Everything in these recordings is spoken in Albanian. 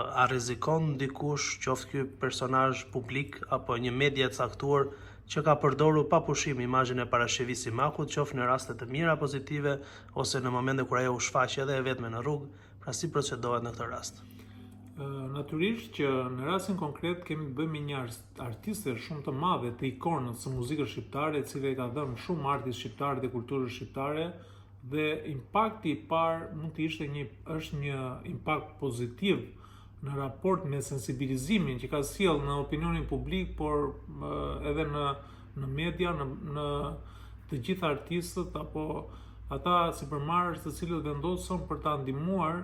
A rrezikon dikush, qoftë ky personazh publik apo një media e caktuar, që ka përdorur pa pushim imazhin e parashikimit Simakut, qoftë në raste të mira pozitive ose në momente kur ajo u shfaq edhe e vetme në rrugë, pra si procedohet në këtë rast? Natyrisht që në rastin konkret kemi të bëjmë me një artiste shumë të madhe të ikonës së muzikës shqiptare, e cila i ka dhënë shumë artit shqiptar dhe kulturës shqiptare, dhe impakti i parë mund të është një impakt pozitiv në raport me sensibilizimin që ka sjell në opinionin publik, por edhe në media, në të gjithë artistët apo ata sipërmarrës të cilët vendosën për ta ndihmuar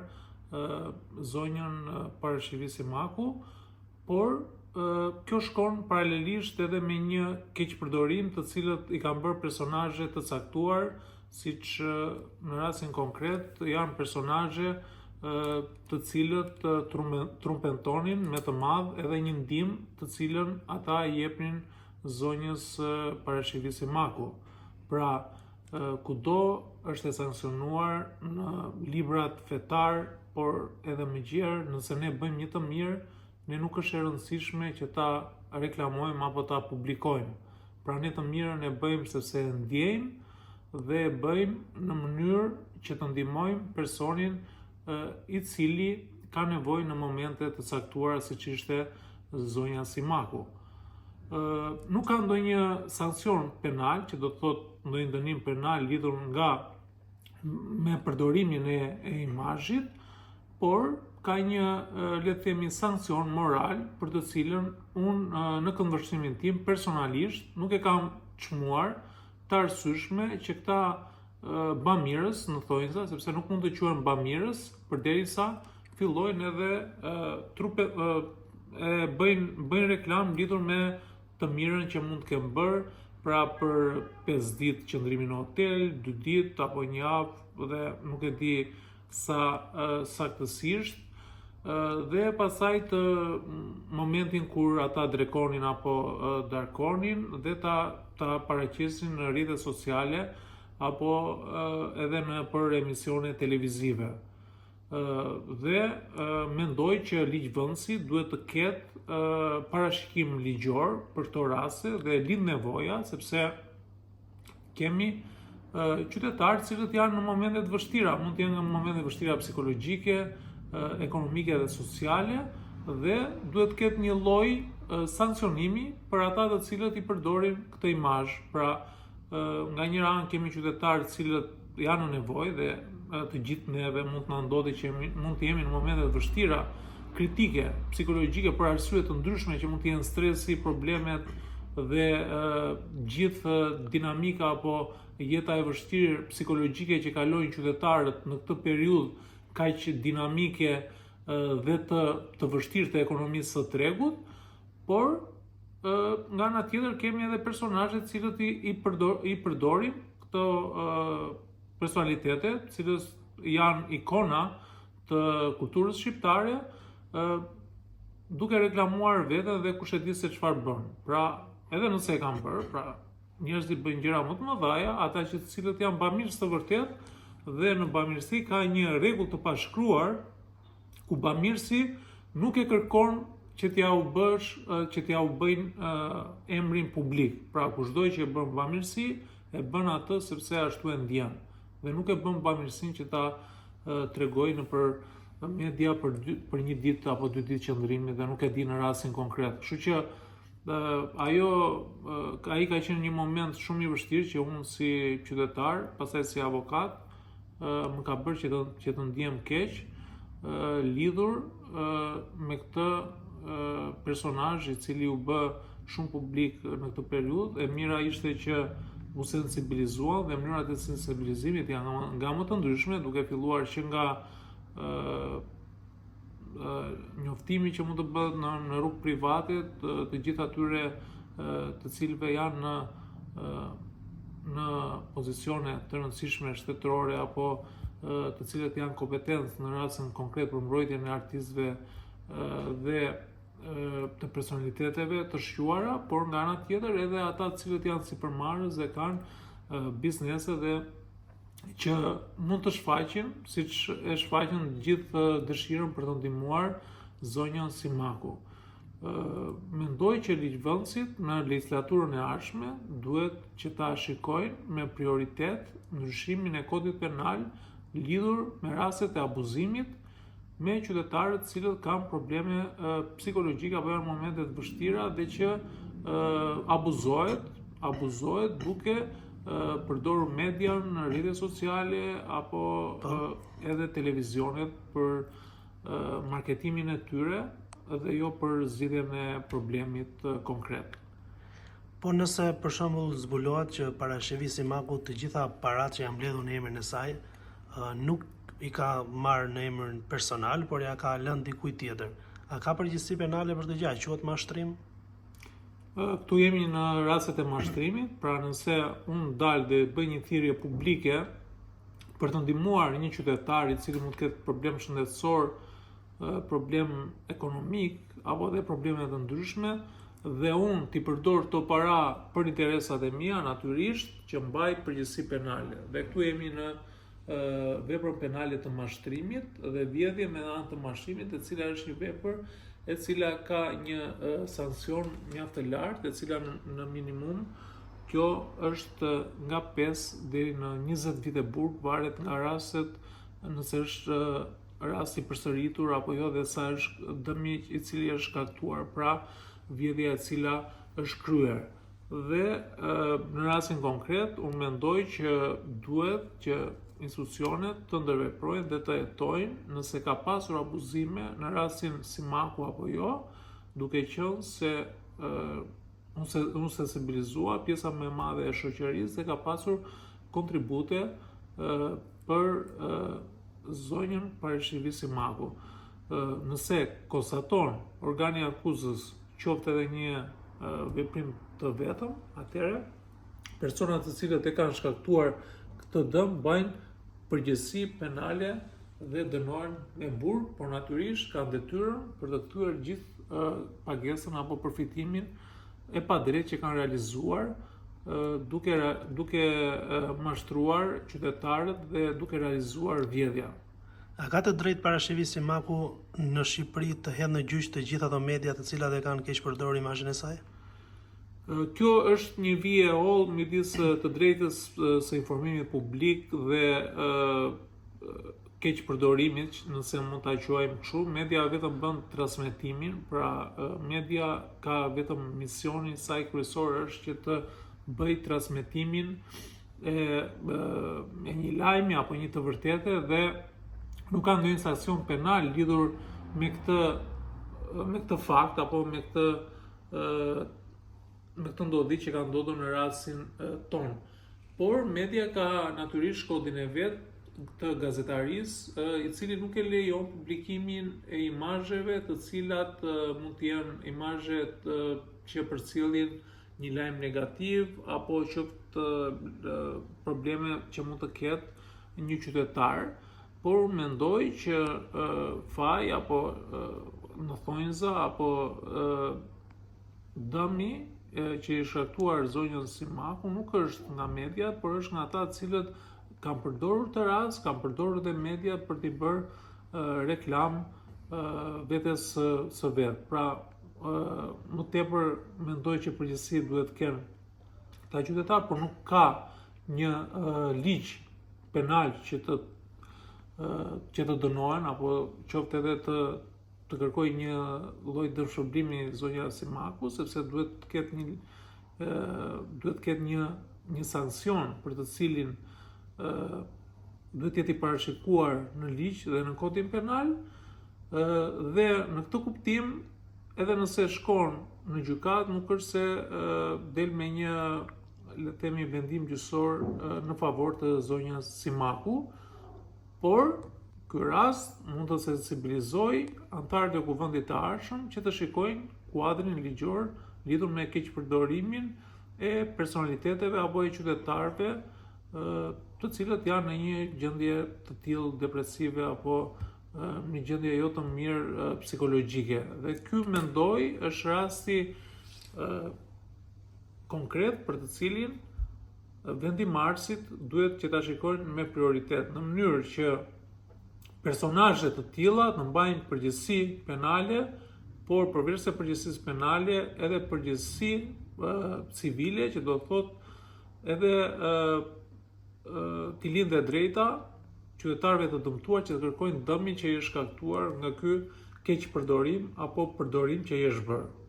zonjën Parashikimi Simaku, por kjo shkon paralelisht edhe me një keqpërdorim të cilët i kanë bërë personazhe të caktuar, siç në rastin konkret janë personazhe të cilët trumpetonin me të madh edhe një ndihmë të cilën ata i jepnin zonjës Parashikimi Simaku. Pra, kudo është e sankcionuar në librat fetar, por edhe më gjerë, nëse ne bëjmë një të mirë, ne nuk është e rëndësishme që ta reklamojmë apo ta publikojmë. Pra, ne të mirën e bëjmë sepse e ndjejmë dhe e bëjmë në mënyrë që të ndihmojmë personin i cili ka nevojë në momente të caktuara siç ishte zonja Simaku. Nuk ka ndonjë sankcion penal, që do të thotë ndonjë dënim penal lidhur me përdorimin e imazhit, por ka një, le të themi, sankcion moral për të cilën unë në këndvështrimin tim personalisht nuk e kam çmuar të arsyeshme që këta bamirës në thonjza, sepse nuk mund të quhen bamirës përderisa fillojnë edhe bëjnë reklam lidhur me të mirën që mund të kemë bërë, pra për 5 ditë qëndrimi në hotel, 2 ditë apo një javë dhe nuk e di sa saktësisht, dhe pasaj të momentin kur ata drekonin apo darkonin dhe ta paraqesin në rrjetet sociale apo edhe për emisione televizive. Dhe mendoj që ligjvënësi duhet të ketë parashikim ligjor për këto raste dhe lind nevoja, sepse kemi qytetarë cilët janë në momente të vështira, mund të jenë në momente të vështira psikologjike, ekonomike dhe sociale, dhe duhet të ketë një lloj sankcionimi për ata të cilët i përdorin këtë imazh. Pra, nga një anë kemi qytetarë cilët janë në nevojë dhe të gjithë neve mund të na ndodhi që mund të jemi në momente të vështira, kritike, psikologjike, për arsye të ndryshme që mund të jenë stresi, problemet dhe gjithë dinamika apo jeta e vështirë psikologjike që kalojnë qytetarët në këtë periudhë kaq dinamike dhe të vështirë të ekonomisë së tregut, por nga ana tjetër kemi edhe personazhe të cilët i përdorin këto personalitete, të cilët janë ikona të kulturës shqiptare, duke reklamuar veten dhe kush e di se çfarë bën. Pra, edhe nëse e kanë bërë, pra njerëzit bëjnë gjëra më të mëdha, ata që të cilët janë bamirës të vërtet, dhe në bamirësi ka një rregull të pashkruar ku bamirësi nuk e kërkon që t'ja u bëjnë emrin publik. Pra, kushdo që e bën bamirësi, e bën atë sepse ashtu e ndjen. Dhe nuk e bën bamirësinë që ta tregojë nëpër media për një ditë apo 2 ditë qëndrimi dhe nuk e di në rastin konkret. Kështu që ai ka qenë një moment shumë i vështirë që unë si qytetar, pastaj si avokat, më ka bërë që të ndihem keq lidhur me këtë personazh i cili u bë shumë publik në këtë periudhë. E mira ishte që u sensibilizuan dhe mënyrat e sensibilizimit janë nga më të ndryshme, duke filluar që nga njoftimi që mund të bëhet në rrugë private të gjithë atyre të cilëve janë në pozicione të rëndësishme shtetërore apo të cilët janë kompetentë në rastin konkret për mbrojtjen e artistëve dhe të personaliteteve të shquara, por nga ana tjetër edhe ata të cilët janë sipërmarrës dhe kanë biznese dhe që mund të shfaqin, siç e shfaqin gjithë dëshirën për të ndihmuar zonjën Simaku. Mendoj që ligjvënësit në legjislaturën e ardhshme duhet që ta shikojnë me prioritet ndryshimin e kodit penal lidhur me rastet e abuzimit me qytetarët cilët kanë probleme psikologjike apo janë momente të vështira dhe që abuzohet duke përdorur median në rrjetet sociale apo edhe televizionet për marketimin e tyre dhe jo për zgjidhjen e problemit konkret. Po nëse për shembull zbulohet që para Shevi Simaku të gjitha paratë që janë mbledhur në emrin e saj nuk i ka marrë në emrin personal, por ja ka lënë dikujt tjetër. A ka përgjegjësi penale për këtë gjë? Quhet mashtrim? Këtu jemi në rastet e mashtrimit, pra nëse unë dalë dhe bëj një thirrje publike për të ndihmuar një qytetar i cili mund të ketë problem shëndetësor, problem ekonomik apo dhe probleme të ndryshme dhe unë t'i përdor këto para për interesat e mia, natyrisht që mbaj përgjegjësi penale. Dhe këtu jemi në veprën penale të mashtrimit dhe vjedhje me anë të mashtrimit, e cila është një vepër e cila ka një sankcion mjaft të lartë, e cila në minimum kjo është nga 5 deri në 20 vite burg, varet nga rastet, nëse është rasti përsëritur apo jo dhe sa është dëmi i cili është shkaktuar, pra vjedhja e cila është kryer. Dhe në rastin konkret, unë mendoj që duhet që institucionet të ndërveprojnë dhe të hetojnë nëse ka pasur abuzime në rastin Simaku apo jo, duke qenë se unë sensibilizua pjesa më e madhe e shoqërisë dhe ka pasur kontribute për zonjën Parashivi Simaku. Nëse konstaton organi akuzës qoftë edhe një veprim të vetëm, atëherë personat të cilët e kanë shkaktuar këtë dëm bajnë përgjegjësi penale dhe dënohen me burg, por natyrisht kanë detyrën për të kthyer gjithë pagesën apo përfitimin e padrejtë që kanë realizuar duke mashtruar qytetarët dhe duke realizuar vjedhja. A ka të drejtë Parashivi Simaku në Shqipëri të hedhë në gjyq të gjitha ato media të cilat e kanë keq përdorur imazhin e saj? Kjo është një vije e hollë midis të drejtës së informimit publik dhe keq përdorimit, nëse mund ta quajmë kështu. Media vetëm bën transmetimin, pra media ka vetëm misionin i saj kryesor është që të bëj transmetimin e një lajmi apo një të vërtetë dhe nuk ka ndonjë sankcion penal lidhur me këtë fakt apo me këtë ndodhi që ka ndodhur në rastin ton. Por media ka natyrisht shkodin e vet të gazetarisë, i cili nuk e lejon publikimin e imazheve të cilat mund të jenë imazhet që përcjellin një lajm negativ apo qoftë probleme që mund të ketë një qytetar. Por mendoj që faj apo në thonjza apo dëmi që i shkaktuar zonjën Simaku nuk është nga media, por është nga ata të cilët kanë përdorur të rast, kanë përdorur dhe media për t'i bërë reklam vetes së vet. Pra, më tepër mendoj që përgjegjësi duhet të kenë këta qytetar, por nuk ka një ligj penal që të dënohen apo qoftë edhe të kërkoj një lloj dëmshërblimi zonja Simaku, sepse duhet të ketë një sankcion për të cilin duhet jetë i parashikuar në ligj dhe në kodin penal, dhe në këtë kuptim edhe nëse shkon në gjykat nuk është se del me një, le të themi, vendim gjyqësor në favor të zonjës Simaku, por ky rast mund të sensibilizoj antarët e Kuvendit të Ardhshëm që të shikojnë kuadrin ligjor lidhur me keqpërdorimin e personaliteteve apo e qytetarëve të cilët janë në një gjendje të tillë depresive apo një gjendje jo të mirë psikologjike. Dhe ky mendoj është rasti konkret për të cilin vendimarrësit duhet që ta shikojnë me prioritet, në mënyrë që personazhe të tilla të mbajnë përgjegjësi penale, por përveç se përgjegjësisë penale, edhe përgjegjësi civile, që do të thotë edhe t'i lindë drejta qytetarëve të dëmtuar që të kërkojnë dëmin që i është shkaktuar nga ky keq përdorim apo përdorim që i është bërë.